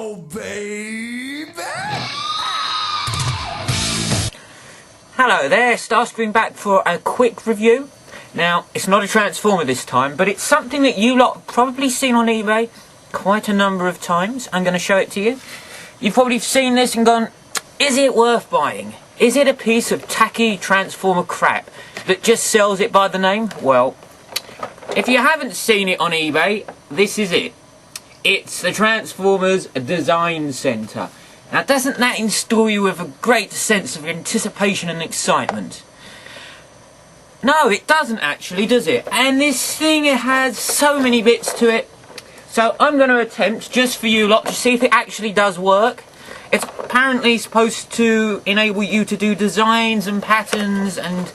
Oh, baby! Hello there, Starscream back for a quick review. Now, it's not a Transformer this time, but it's something that you lot have probably seen on eBay quite a number of times. I'm going to show it to you. You've probably seen this and gone, is it worth buying? Is it a piece of tacky Transformer crap that just sells it by the name? Well, if you haven't seen it on eBay, this is it. It's the Transformers Design Centre. Now, doesn't that instill you with a great sense of anticipation and excitement? No, it doesn't actually, does it? And this thing has so many bits to it. So I'm going to attempt, just for you lot, to see if it actually does work. It's apparently supposed to enable you to do designs and patterns, and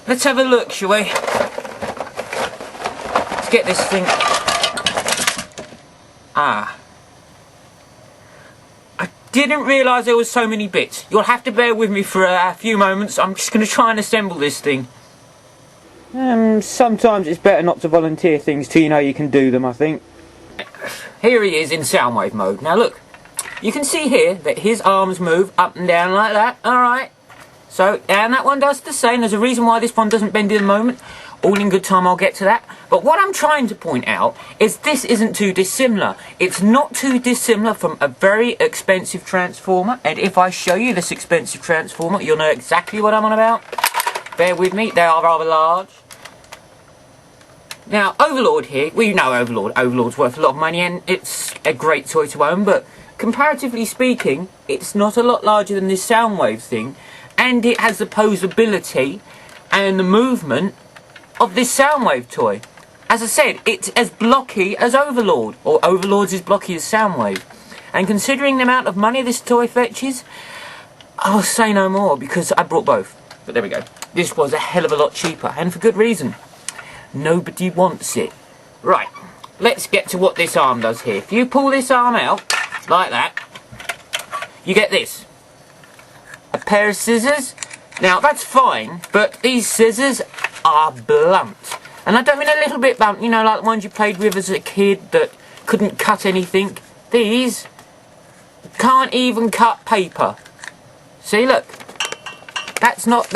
let's have a look, shall we? Let's get this thing. I didn't realise there was so many bits. You'll have to bear with me for a few moments. I'm just going to try and assemble this thing. Sometimes it's better not to volunteer things till you know you can do them, I think. Here he is in Soundwave mode. Now look, you can see here that his arms move up and down like that. Alright. So, and that one does the same. There's a reason why this one doesn't bend in the moment. All in good time, I'll get to that. But what I'm trying to point out is this isn't too dissimilar. It's not too dissimilar from a very expensive Transformer. And if I show you this expensive Transformer, you'll know exactly what I'm on about. Bear with me, they are rather large. Now, Overlord here, we know Overlord. Overlord's worth a lot of money and it's a great toy to own, but comparatively speaking, it's not a lot larger than this Soundwave thing, and it has the posability and the movement of this Soundwave toy. As I said, it's as blocky as Overlord, or Overlord's as blocky as Soundwave. And considering the amount of money this toy fetches, I'll say no more because I brought both. But there we go. This was a hell of a lot cheaper, and for good reason. Nobody wants it. Right, let's get to what this arm does here. If you pull this arm out, like that, you get this. A pair of scissors. Now, that's fine, but these scissors are blunt. And I don't mean a little bit blunt, you know, like the ones you played with as a kid that couldn't cut anything. These can't even cut paper. See, look. That's not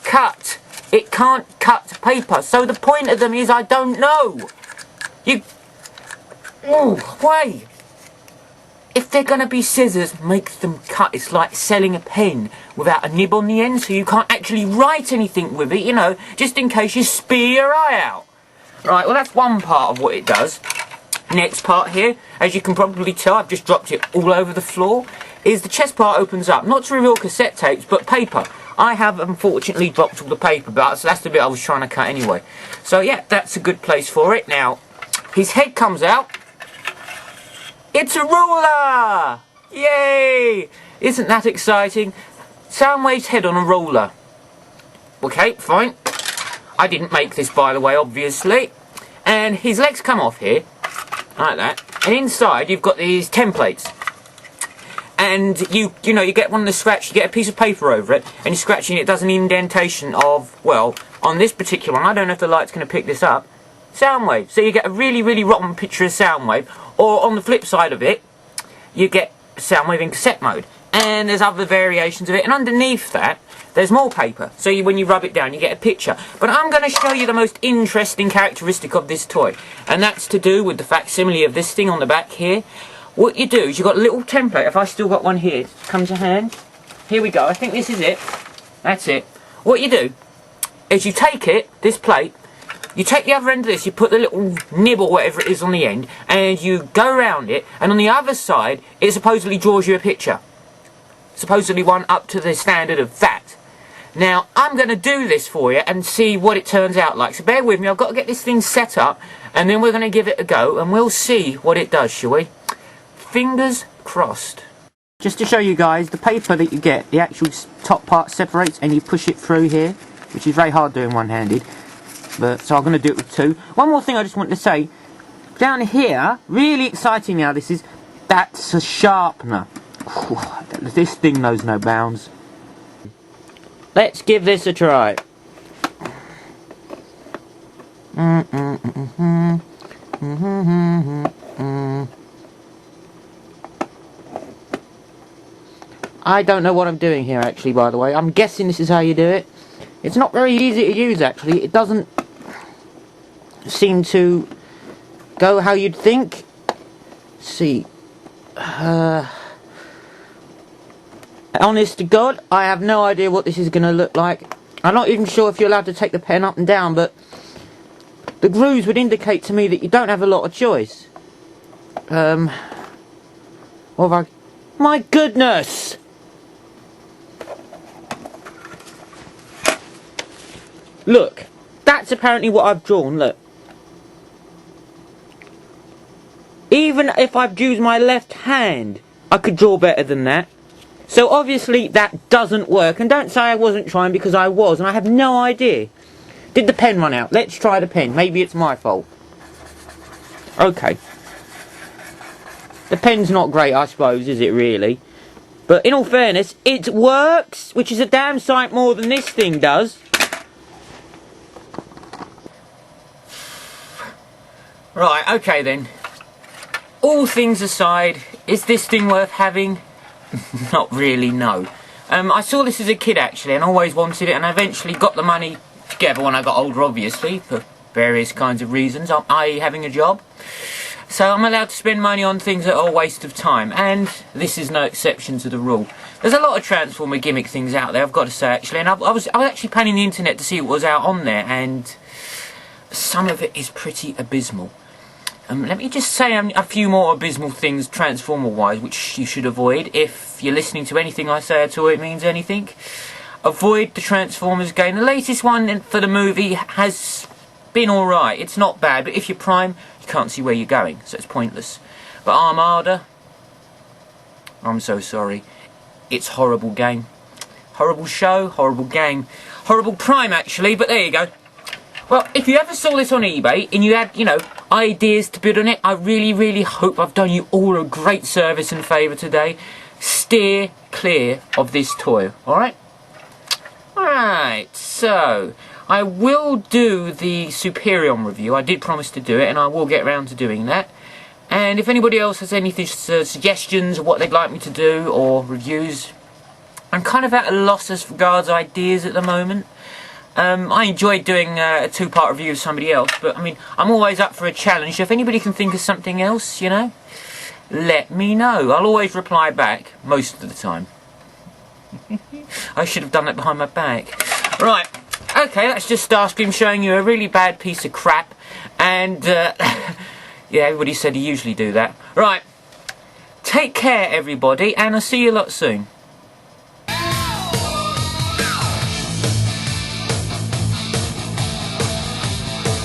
cut. It can't cut paper. So the point of them is I don't know. Why? If they're going to be scissors, make them cut. It's like selling a pen without a nib on the end, so you can't actually write anything with it, you know, just in case you spear your eye out. Right, well, that's one part of what it does. Next part here, as you can probably tell, I've just dropped it all over the floor, is the chest part opens up. Not to reveal cassette tapes, but paper. I have unfortunately dropped all the paper, but that's the bit I was trying to cut anyway. So yeah, that's a good place for it. Now, his head comes out. It's a ruler! Yay! Isn't that exciting? Soundwave's head on a ruler. Okay, fine. I didn't make this, by the way, obviously. And his legs come off here, like that. And inside, you've got these templates. And you know, you get one of the scratch, you get a piece of paper over it, and you're scratching it, does an indentation of, well, on this particular one, I don't know if the light's going to pick this up, Soundwave. So you get a really, really rotten picture of Soundwave. Or on the flip side of it, you get Soundwave in cassette mode. And there's other variations of it. And underneath that, there's more paper. So when you rub it down, you get a picture. But I'm going to show you the most interesting characteristic of this toy. And that's to do with the facsimile of this thing on the back here. What you do is you've got a little template. If I still got one here, come to hand. Here we go. I think this is it. That's it. What you do is you take it, this plate, you take the other end of this, you put the little nib or whatever it is on the end, and you go around it, and on the other side, it supposedly draws you a picture. Supposedly one up to the standard of that. Now, I'm going to do this for you and see what it turns out like. So bear with me, I've got to get this thing set up, and then we're going to give it a go, and we'll see what it does, shall we? Fingers crossed. Just to show you guys, the paper that you get, the actual top part separates and you push it through here, which is very hard doing one-handed. But so I'm going to do it with two. One more thing I just want to say. Down here, really exciting now this is, that's a sharpener. This thing knows no bounds. Let's give this a try. I don't know what I'm doing here, actually, by the way. I'm guessing this is how you do it. It's not very easy to use, actually. It doesn't seem to go how you'd think. Let's see. Honest to God, I have no idea what this is going to look like. I'm not even sure if you're allowed to take the pen up and down, but the grooves would indicate to me that you don't have a lot of choice. What have I... My goodness! Look, that's apparently what I've drawn, look. Even if I've used my left hand, I could draw better than that. So obviously that doesn't work. And don't say I wasn't trying, because I was, and I have no idea. Did the pen run out? Let's try the pen. Maybe it's my fault. Okay. The pen's not great, I suppose, is it really? But in all fairness, it works, which is a damn sight more than this thing does. Right, okay then. All things aside, is this thing worth having? Not really, no. I saw this as a kid actually, and always wanted it, and I eventually got the money together when I got older, obviously, for various kinds of reasons, i.e. having a job. So I'm allowed to spend money on things that are a waste of time, and this is no exception to the rule. There's a lot of Transformer gimmick things out there, I've got to say, actually, and I was actually panning the internet to see what was out on there, and some of it is pretty abysmal. Let me just say a few more abysmal things Transformer-wise, which you should avoid. If you're listening to anything I say at all, it means anything. Avoid the Transformers game. The latest one for the movie has been alright. It's not bad, but if you're Prime, you can't see where you're going, so it's pointless. But Armada, I'm so sorry. It's a horrible game. Horrible show, horrible game. Horrible Prime, actually, but there you go. Well, if you ever saw this on eBay and you had, you know, ideas to bid on it, I really, really hope I've done you all a great service and favour today. Steer clear of this toy, alright? Alright, so I will do the Superion review. I did promise to do it, and I will get around to doing that. And if anybody else has any suggestions of what they'd like me to do, or reviews, I'm kind of at a loss as regards ideas at the moment. I enjoyed doing a two-part review of somebody else, but I mean, I'm always up for a challenge. If anybody can think of something else, you know, let me know. I'll always reply back, most of the time. I should have done that behind my back. Right, okay, that's just Starscream showing you a really bad piece of crap, and, yeah, everybody said he usually do that. Right, take care, everybody, and I'll see you a lot soon.